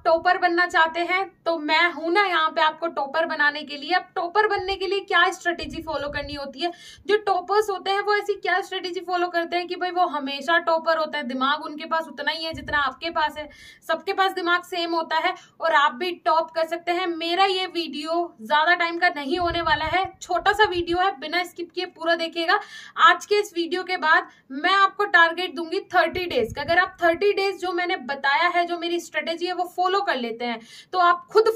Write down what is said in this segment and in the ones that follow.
आप टॉपर बनना चाहते हैं तो मैं हूं ना यहाँ पे आपको टॉपर बनाने के लिए। अब टॉपर बनने के लिए क्या स्ट्रेटेजी फॉलो करनी होती है, जो टॉपर्स होते हैं वो ऐसी क्या स्ट्रेटेजी फॉलो करते हैं कि भाई वो हमेशा टॉपर होता है, दिमाग उनके पास उतना ही है जितना आपके पास है, सबके पास दिमाग सेम होता है और आप भी टॉप कर सकते हैं। मेरा ये वीडियो ज्यादा टाइम का नहीं होने वाला है, छोटा सा वीडियो है, बिना स्किप किए पूरा देखिएगा। आज के इस वीडियो के बाद मैं आपको टारगेट दूंगी 30 डेज का। अगर आप 30 डेज जो मैंने बताया है, जो मेरी स्ट्रेटेजी है वो फॉलो कर लेते हैं तो आप खुद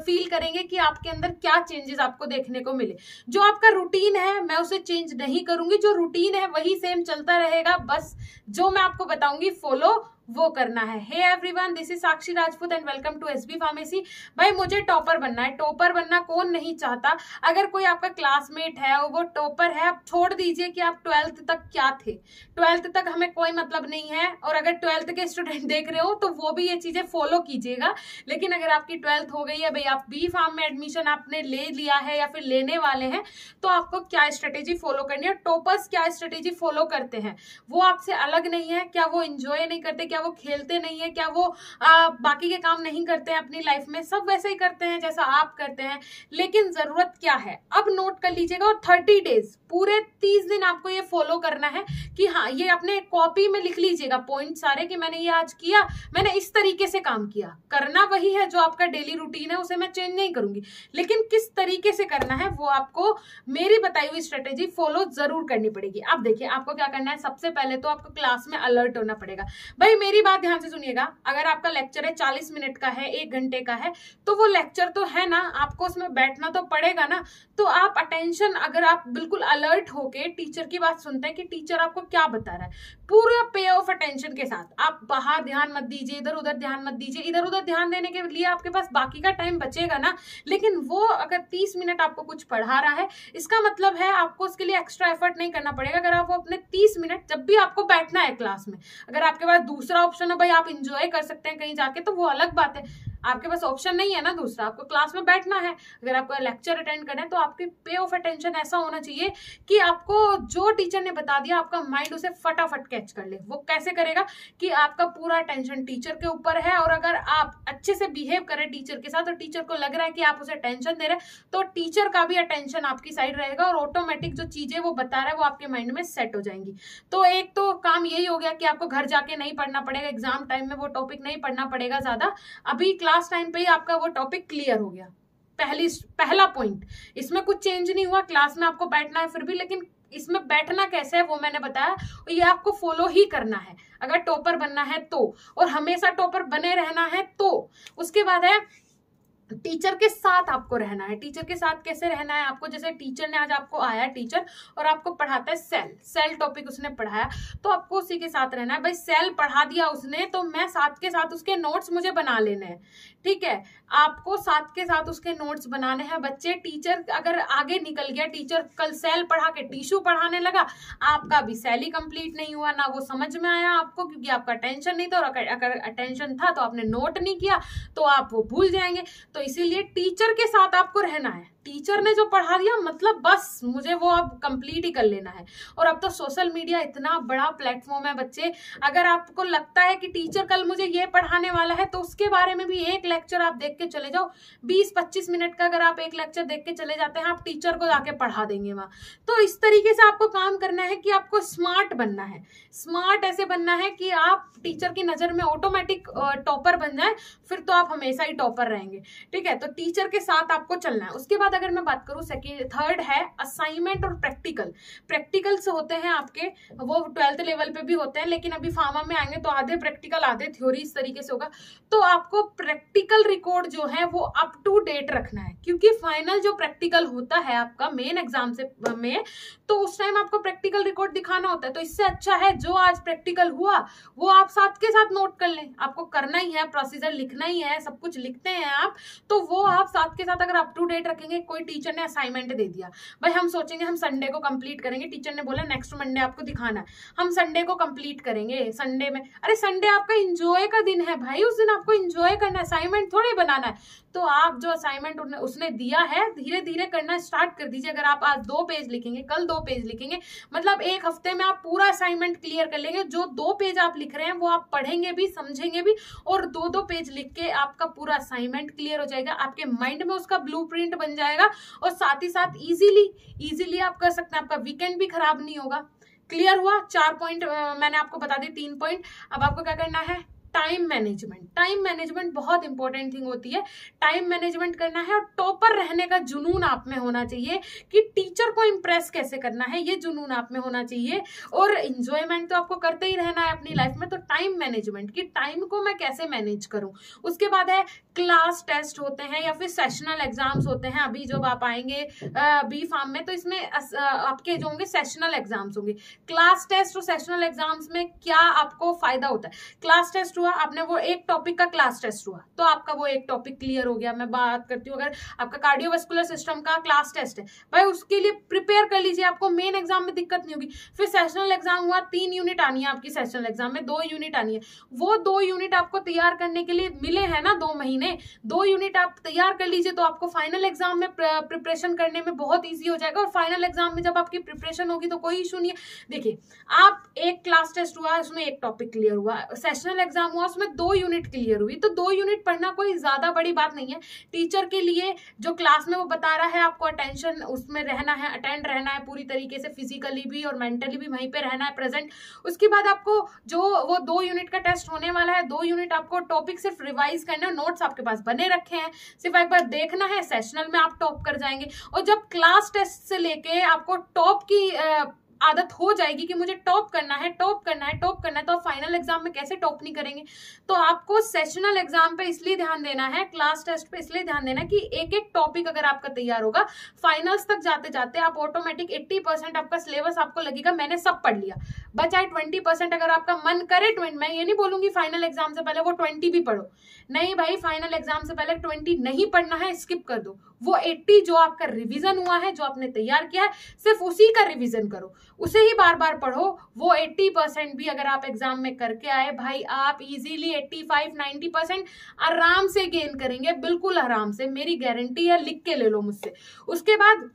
फील करेंगे कि आपके अंदर क्या चेंजेस आपको देखने को मिले। जो आपका रूटीन है मैं उसे चेंज नहीं करूंगी, जो रूटीन है वही सेम चलता रहेगा, बस जो मैं आपको बताऊंगी फॉलो वो करना है। Hey everyone, this is Sakshi Rajput and welcome to SB pharmacy. भाई मुझे टॉपर बनना है, टॉपर बनना कौन नहीं चाहता। अगर कोई आपका क्लासमेट है और वो टॉपर है, आप छोड़ दीजिए कि आप 12th तक क्या थे, 12th तक हमें कोई मतलब नहीं है। और अगर 12th के स्टूडेंट देख रहे हो तो वो भी ये चीजें फॉलो कीजिएगा। लेकिन अगर आपकी 12th हो गई है, भाई आप बी फार्म में एडमिशन आपने ले लिया है या फिर लेने वाले हैं, तो आपको क्या स्ट्रेटेजी फॉलो करनी है। टॉपर्स क्या स्ट्रेटेजी फॉलो करते हैं, वो आपसे अलग नहीं है। क्या वो एंजॉय नहीं करते, क्या वो खेलते नहीं है, क्या वो बाकी के काम नहीं करते हैं अपनी लाइफ में, सब वैसे ही करते हैं जैसा आप करते हैं। लेकिन जरूरत क्या है, अब नोट कर लीजिएगा। और 30 डेज पूरे 30 दिन आपको ये फॉलो करना है कि हाँ, ये अपने कॉपी में लिख लीजिएगा पॉइंट सारे कि मैंने ये आज किया, मैंने इस तरीके से काम किया। करना वही है जो आपका डेली रूटीन है, उसे मैं चेंज नहीं करूंगी, लेकिन किस तरीके से करना है वो आपको मेरी बताई हुई स्ट्रेटेजी फॉलो जरूर करनी पड़ेगी। अब देखिए आपको क्या करना है, सबसे पहले तो आपको क्लास में अलर्ट होना पड़ेगा। भाई मेरी बात ध्यान से सुनिएगा, अगर आपका लेक्चर है 40 मिनट का है, 1 घंटे का है, तो वो लेक्चर तो है ना, आपको उसमें बैठना तो पड़ेगा ना। तो आप अटेंशन, अगर आप बिल्कुल अलर्ट होके टीचर की बात सुनते हैं कि टीचर आपको क्या बता रहा है, पूरा पे ऑफ अटेंशन के साथ आप बाहर ध्यान मत दीजिए, इधर उधर ध्यान मत दीजिए। इधर उधर ध्यान देने के लिए आपके पास बाकी का टाइम बचेगा ना, लेकिन वो अगर 30 मिनट आपको कुछ पढ़ा रहा है, इसका मतलब है आपको उसके लिए एक्स्ट्रा एफर्ट नहीं करना पड़ेगा। अगर आप वो अपने 30 मिनट जब भी आपको बैठना है क्लास में, अगर आपके पास दूसरा ऑप्शन है भाई आप इंजॉय कर सकते हैं कहीं जाके, तो वो अलग बात है। आपके पास ऑप्शन नहीं है ना दूसरा, आपको क्लास में बैठना है, अगर आपको लेक्चर अटेंड करना है, तो आपकी पे ऑफ अटेंशन ऐसा होना चाहिए कि आपको जो टीचर ने बता दिया आपका माइंड उसे फटाफट कैच कर ले। वो कैसे करेगा कि आपका पूरा अटेंशन टीचर के ऊपर है, और अगर आप अच्छे से बिहेव करें टीचर के साथ और टीचर को लग रहा है कि आप उसे टेंशन दे रहे हैं, तो टीचर का भी अटेंशन आपकी साइड रहेगा और ऑटोमेटिक जो चीजें वो बता रहा है वो आपके माइंड में सेट हो जाएंगी। तो एक तो काम यही हो गया कि आपको घर जाके नहीं पढ़ना पड़ेगा, एग्जाम टाइम में वो टॉपिक नहीं पढ़ना पड़ेगा ज्यादा, अभी क्लास टाइम पे ही आपका वो टॉपिक क्लियर हो गया। पहला पॉइंट, इसमें कुछ चेंज नहीं हुआ, क्लास में आपको बैठना है फिर भी, लेकिन इसमें बैठना कैसे है वो मैंने बताया, और ये आपको फॉलो ही करना है अगर टॉपर बनना है तो, और हमेशा टॉपर बने रहना है तो। उसके बाद है टीचर के साथ आपको रहना है। टीचर के साथ कैसे रहना है आपको, जैसे टीचर ने आज आपको आया टीचर और आपको पढ़ाता है सेल टॉपिक उसने पढ़ाया, तो आपको उसी के साथ रहना है। भाई सेल पढ़ा दिया उसने, तो मैं साथ के साथ उसके नोट्स मुझे बना लेने हैं, ठीक है। आपको साथ के साथ उसके नोट्स बनाने हैं बच्चे। टीचर अगर आगे निकल गया, टीचर कल सेल पढ़ा के टिश्यू पढ़ाने लगा, आपका भी सेल ही कंप्लीट नहीं हुआ, ना वो समझ में आया आपको, क्योंकि आपका अटेंशन नहीं था, और अगर अटेंशन था तो आपने नोट नहीं किया तो आप वो भूल जाएंगे। तो इसीलिए टीचर के साथ आपको रहना है। टीचर ने जो पढ़ा दिया मतलब बस मुझे वो अब कंप्लीट ही कर लेना है। और अब तो सोशल मीडिया इतना बड़ा प्लेटफॉर्म है बच्चे, अगर आपको लगता है कि टीचर कल मुझे ये पढ़ाने वाला है, तो उसके बारे में भी एक लेक्चर आप देख के चले जाओ। 20-25 मिनट का अगर आप एक लेक्चर देख के चले जाते हैं, आप टीचर को जाके पढ़ा देंगे वहां। तो इस तरीके से आपको काम करना है कि आपको स्मार्ट बनना है। स्मार्ट ऐसे बनना है कि आप टीचर की नजर में ऑटोमेटिक टॉपर बन जाए, फिर तो आप हमेशा ही टॉपर रहेंगे, ठीक है। तो टीचर के साथ आपको चलना है। उसके बाद अगर मैं बात करूं, थर्ड है असाइनमेंट और प्रैक्टिकल्स होते हैं आपके, वो 12th लेवल पे भी होते हैं, लेकिन अभी फार्मा में आएंगे तो आधे प्रैक्टिकल आधे थ्योरी, इस तरीके से होगा। तो आपको प्रैक्टिकल रिकॉर्ड जो है वो अप टू डेट रखना है, क्योंकि फाइनल जो प्रैक्टिकल होता है आपका मेन एग्जाम से में, तो उस टाइम आपको प्रैक्टिकल रिकॉर्ड दिखाना होता है। तो इससे अच्छा है जो आज प्रैक्टिकल हुआ वो आप साथ के साथ नोट कर लें। आपको करना ही है, प्रोसीजर लिखना ही है, सब कुछ लिखते हैं आप, तो वो आप साथ के साथ अगर अप टू डेट रखेंगे कोई टीचर ने असाइनमेंट दे दिया, भाई हम सोचेंगे हम संडे को कंप्लीट करेंगे, टीचर ने बोला नेक्स्ट मंडे आपको दिखाना है, हम संडे को कंप्लीट करेंगे। संडे में, अरे संडे आपका एंजॉय का दिन है भाई, उस दिन आपको एंजॉय करना है, असाइनमेंट थोड़ी बनाना है। तो आप जो असाइनमेंट उसने दिया है धीरे धीरे करना स्टार्ट कर दीजिए। अगर आप आज 2 पेज लिखेंगे, कल 2 पेज लिखेंगे, मतलब एक हफ्ते में आप पूरा असाइनमेंट क्लियर कर लेंगे। जो 2 पेज आप लिख रहे हैं वो आप पढ़ेंगे भी, समझेंगे भी, और 2-2 पेज लिख के आपका पूरा असाइनमेंट क्लियर हो जाएगा, आपके माइंड में उसका ब्लूप्रिंट बन जाएगा, और साथ ही साथ इजीली आप कर सकते हैं, आपका वीकेंड भी खराब नहीं होगा। क्लियर हुआ? 4 पॉइंट मैंने आपको बता दी, 3 पॉइंट। अब आपको क्या करना है, टाइम मैनेजमेंट। टाइम मैनेजमेंट बहुत इंपॉर्टेंट थिंग होती है, टाइम मैनेजमेंट करना है, और टॉपर रहने का जुनून आप में होना चाहिए कि टीचर को इंप्रेस कैसे करना है, ये जुनून आप में होना चाहिए। और एंजॉयमेंट तो आपको करते ही रहना है अपनी लाइफ में, तो टाइम मैनेजमेंट कि टाइम को मैं कैसे मैनेज करूं। उसके बाद है क्लास टेस्ट होते हैं या फिर सेशनल एग्जाम्स होते हैं। अभी जब आप आएंगे बी फार्म में तो इसमें आपके जो होंगे सेशनल एग्जाम्स होंगे। क्लास टेस्ट और सेशनल एग्जाम्स में क्या आपको फायदा होता है, क्लास टेस्ट हुआ, आपने वो एक टॉपिक का क्लास टेस्ट हुआ तो आपका वो एक टॉपिक क्लियर हो गया। मैं बात करती हूँ अगर आपका कार्डियोवास्कुलर सिस्टम का क्लास टेस्ट है, भाई उसके लिए प्रिपेयर कर लीजिए, आपको मेन एग्जाम में दिक्कत नहीं होगी। फिर सेशनल एग्जाम हुआ, 3 यूनिट आनी है आपकी सेशनल एग्जाम में, 2 यूनिट आनी है, वो 2 यूनिट आपको तैयार करने के लिए मिले हैं ना 2 महीने, 2 यूनिट आप तैयार कर लीजिए तो आपको फाइनल एग्जाम में प्रिपरेशन करने में बहुत ईजी हो जाएगा। और फाइनल एग्जाम में जब आपकी प्रिपरेशन होगी तो कोई इशू नहीं है। देखिए आप एक क्लास टेस्ट हुआ, उसमें एक टॉपिक क्लियर हुआ, सेशनल एग्जाम हुआ, उसमें 2 यूनिट क्लियर हुई, तो 2 यूनिट पढ़ना कोई ज्यादा बड़ी बात नहीं है। टीचर के लिए जो क्लास में वो बता रहा है आपको अटेंशन उसमें रहना है, अटेंड रहना है पूरी तरीके से, फिजिकली भी और मेंटली भी वहीं पे रहना है प्रेजेंट। उसके बाद आपको जो वो 2 यूनिट का टेस्ट होने वाला है, 2 यूनिट आपको टॉपिक सिर्फ रिवाइज करना है, नोट्स आपके पास बने रखे हैं, सिर्फ एक बार देखना है, सेशनल में आप टॉप कर जाएंगे। और जब क्लास टेस्ट से लेके आपको टॉप की आदत हो जाएगी कि मुझे टॉप करना है, टॉप करना है, टॉप करना है, तो आप फाइनल एग्जाम में कैसे टॉप नहीं करेंगे। तो आपको सेशनल एग्जाम पे इसलिए ध्यान देना है, क्लास टेस्ट पे इसलिए ध्यान देना है कि एक एक टॉपिक अगर आपका तैयार होगा, फाइनल्स तक जाते जाते आप ऑटोमेटिक 80% आपका सिलेबस आपको लगेगा मैंने सब पढ़ लिया। बचाए 20% अगर आपका मन करे 20, मैं ये नहीं बोलूंगी फाइनल एग्जाम से पहले वो 20 भी पढ़ो, नहीं भाई, फाइनल एग्जाम से पहले 20 नहीं पढ़ना है, स्किप कर दो। वो 80 जो आपका रिवीजन हुआ है, जो आपने तैयार किया है, सिर्फ उसी का रिवीजन करो, उसे ही बार बार पढ़ो। वो 80% भी अगर आप एग्जाम में करके आए भाई, आप इजीली 85-90% आराम से गेन करेंगे, बिल्कुल आराम से, मेरी गारंटी है, लिख के ले लो मुझसे। उसके बाद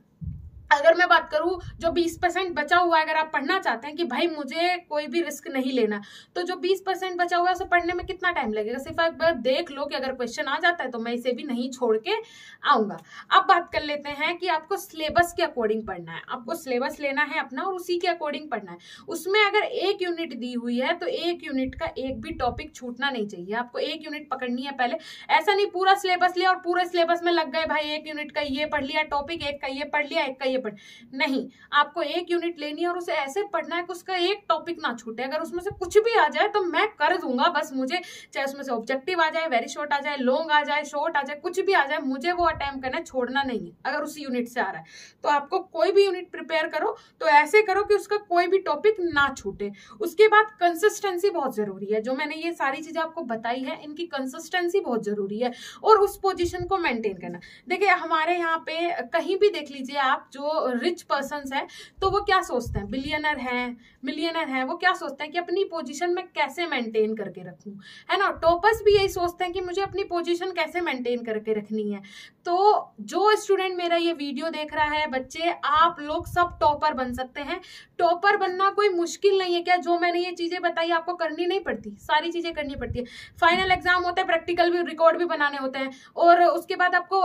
अगर मैं बात करूं जो 20% बचा हुआ है, अगर आप पढ़ना चाहते हैं कि भाई मुझे कोई भी रिस्क नहीं लेना, तो जो 20% बचा हुआ है उसे पढ़ने में कितना टाइम लगेगा, सिर्फ एक बार देख लो कि अगर क्वेश्चन आ जाता है तो मैं इसे भी नहीं छोड़ के आऊंगा। अब बात कर लेते हैं कि आपको सिलेबस के अकॉर्डिंग पढ़ना है, आपको सिलेबस लेना है अपना और उसी के अकॉर्डिंग पढ़ना है। उसमें अगर 1 यूनिट दी हुई है तो 1 यूनिट का एक भी टॉपिक छूटना नहीं चाहिए, आपको 1 यूनिट पकड़नी है पहले। ऐसा नहीं पूरा सिलेबस लिया और पूरे सिलेबस में लग गए भाई, 1 यूनिट का ये पढ़ लिया टॉपिक, 1 का ये पढ़ लिया, 1 का नहीं, आपको 1 यूनिट लेनी है और उसे ऐसे पढ़ना है कि उसका एक टॉपिक ना छूटे। अगर उसमें से कुछ भी आ जाए तो मैं कर दूंगा, बस मुझे चाहे उसमें से ऑब्जेक्टिव आ जाए, वेरी शॉर्ट आ जाए, लॉन्ग आ जाए, शॉर्ट आ जाए, कुछ भी आ जाए, मुझे वो अटेम्प्ट करना, छोड़ना नहीं है। अगर उसी यूनिट से आ रहा है तो आपको कोई भी यूनिट प्रिपेयर करो तो ऐसे करो कि उसका कोई भी टॉपिक ना छूटे। उसके बाद कंसिस्टेंसी बहुत जरूरी है, जो मैंने ये सारी चीजें आपको बताई है, इनकी कंसिस्टेंसी बहुत जरूरी है और उस पोजीशन को मेंटेन करना। देखिए हमारे यहाँ पे कहीं भी देख लीजिए आप, जो रिच पर्सन्स है तो वो क्या सोचते हैं, बिलियनर हैं, मिलियनर हैं, वो क्या सोचते हैं कि अपनी पोजीशन में कैसे मेंटेन करके रखूं, है ना। टॉपर्स भी यही सोचते हैं कि मुझे अपनी पोजीशन कैसे मेंटेन करके रखनी है। तो जो स्टूडेंट मेरा ये वीडियो देख रहा है, बच्चे आप लोग सब टॉपर बन सकते हैं। टॉपर बनना कोई मुश्किल नहीं है क्या, जो मैंने ये चीजें बताई आपको करनी नहीं पड़ती, सारी चीजें करनी पड़ती है। फाइनल एग्जाम होता है, प्रैक्टिकल भी, रिकॉर्ड भी बनाने होते हैं और उसके बाद आपको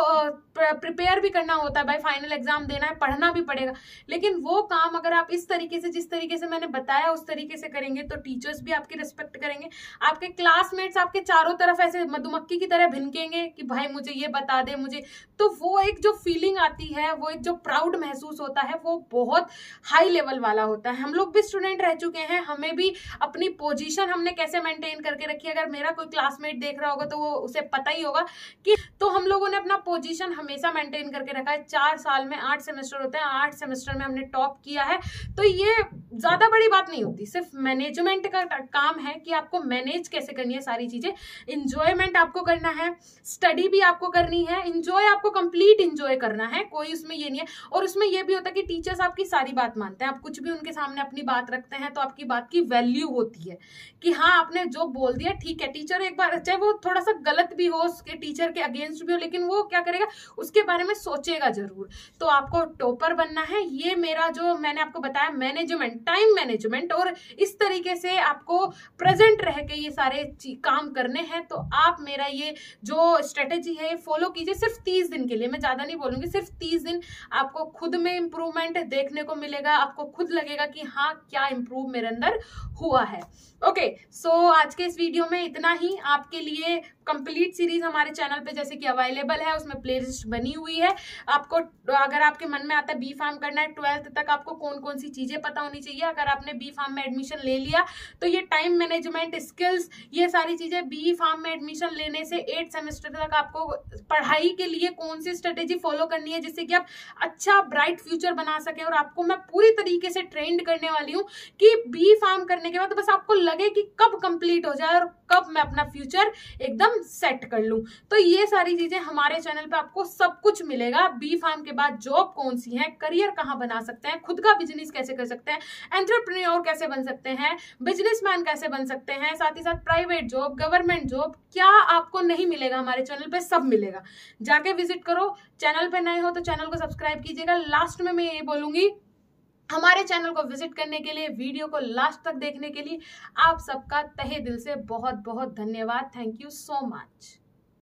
प्रिपेयर भी करना होता है, भाई फाइनल एग्जाम देना है, पढ़ना भी पड़ेगा। लेकिन वो काम अगर आप इस तरीके से, जिस तरीके से मैंने बताया उस तरीके से करेंगे तो टीचर्स भी आपकी रिस्पेक्ट करेंगे, आपके क्लासमेट्स आपके चारों तरफ ऐसे मधुमक्खी की तरह भिनकेंगे कि भाई मुझे ये बता दे मुझे। तो वो एक जो फीलिंग आती है, वो एक जो प्राउड महसूस होता है, वो बहुत हाई लेवल वाला होता है। हम लोग भी स्टूडेंट रह चुके हैं, हमें भी अपनी पोजीशन हमने कैसे मेंटेन करके रखी है, अगर मेरा कोई क्लासमेट देख रहा होगा तो वो उसे पता ही होगा कि तो हम लोगों ने अपना पोजीशन हमेशा मेंटेन करके रखा है। 4 साल में 8 सेमेस्टर होते हैं, 8 सेमेस्टर में हमने टॉप किया है। तो ये ज्यादा बड़ी बात नहीं होती, सिर्फ मैनेजमेंट का काम है कि आपको मैनेज कैसे करनी है सारी चीजें। इंजॉयमेंट आपको करना है, स्टडी भी आपको करनी है, इंजॉय आपको कंप्लीट इंजॉय करना है, कोई उसमें ये नहीं है। और उसमें ये भी होता है कि टीचर्स आपकी सारी बात मानते हैं, आप कुछ भी उनके सामने अपनी बात रखते हैं तो आपकी बात की वैल्यू होती है कि हाँ आपने जो बोल दिया ठीक है। टीचर एक बार चाहे वो थोड़ा सा गलत भी हो, उसके टीचर के अगेंस्ट भी हो, लेकिन वो क्या करेगा, उसके बारे में सोचेगा जरूर। तो आपको टॉपर बनना है, ये मेरा जो मैंने आपको बताया मैनेजमेंट, टाइम मैनेजमेंट, और इस तरीके से आपको प्रेजेंट रह के ये सारे काम करने हैं। तो आप मेरा ये जो स्ट्रेटेजी है फॉलो कीजिए, सिर्फ 30 दिन के लिए, मैं ज्यादा नहीं बोलूंगी, सिर्फ 30 दिन आपको खुद में इंप्रूवमेंट देखने को मिलेगा, आपको खुद लगेगा कि हाँ क्या इंप्रूव मेरे अंदर हुआ है। ओके, सो आज के इस वीडियो में इतना ही। आपके लिए कंप्लीट सीरीज हमारे चैनल पे जैसे कि अवेलेबल है, उसमें प्लेलिस्ट बनी हुई है। आपको अगर आपके मन में आता है बी फार्म करना है, 12th तक आपको कौन कौन सी चीजें पता होनी चाहिए। अगर आपने बी फार्म में एडमिशन ले लिया तो ये टाइम मैनेजमेंट स्किल्स, ये सारी चीजें बी फार्म में एडमिशन लेने से 8 सेमेस्टर तक आपको पढ़ाई के लिए कौन सी स्ट्रेटेजी फॉलो करनी है जिससे कि आप अच्छा ब्राइट फ्यूचर बना सके। और आपको मैं पूरी तरीके से ट्रेंड करने वाली हूँ कि बी फार्म करने के बाद तो बस आपको लगे कि कब कंप्लीट हो जाए और कब मैं अपना फ्यूचर एकदम सेट कर लूं। तो ये सारी चीजें हमारे चैनल पे आपको सब कुछ मिलेगा। बी फार्म के बाद जॉब कौन सी है, करियर कहाँ बना सकते हैं, खुद का बिजनेस कैसे कर सकते हैं, एंटरप्रेन्योर कैसे बन सकते हैं, बिजनेसमैन कैसे बन सकते हैं, साथ ही साथ प्राइवेट जॉब, गवर्नमेंट जॉब, क्या आपको नहीं मिलेगा हमारे चैनल पे, सब मिलेगा। जाके विजिट करो। चैनल पे नए हो तो चैनल को सब्सक्राइब कीजिएगा। लास्ट में मैं ये बोलूंगी, हमारे चैनल को विजिट करने के लिए, वीडियो को लास्ट तक देखने के लिए आप सबका तहे दिल से बहुत बहुत धन्यवाद। Thank you so much.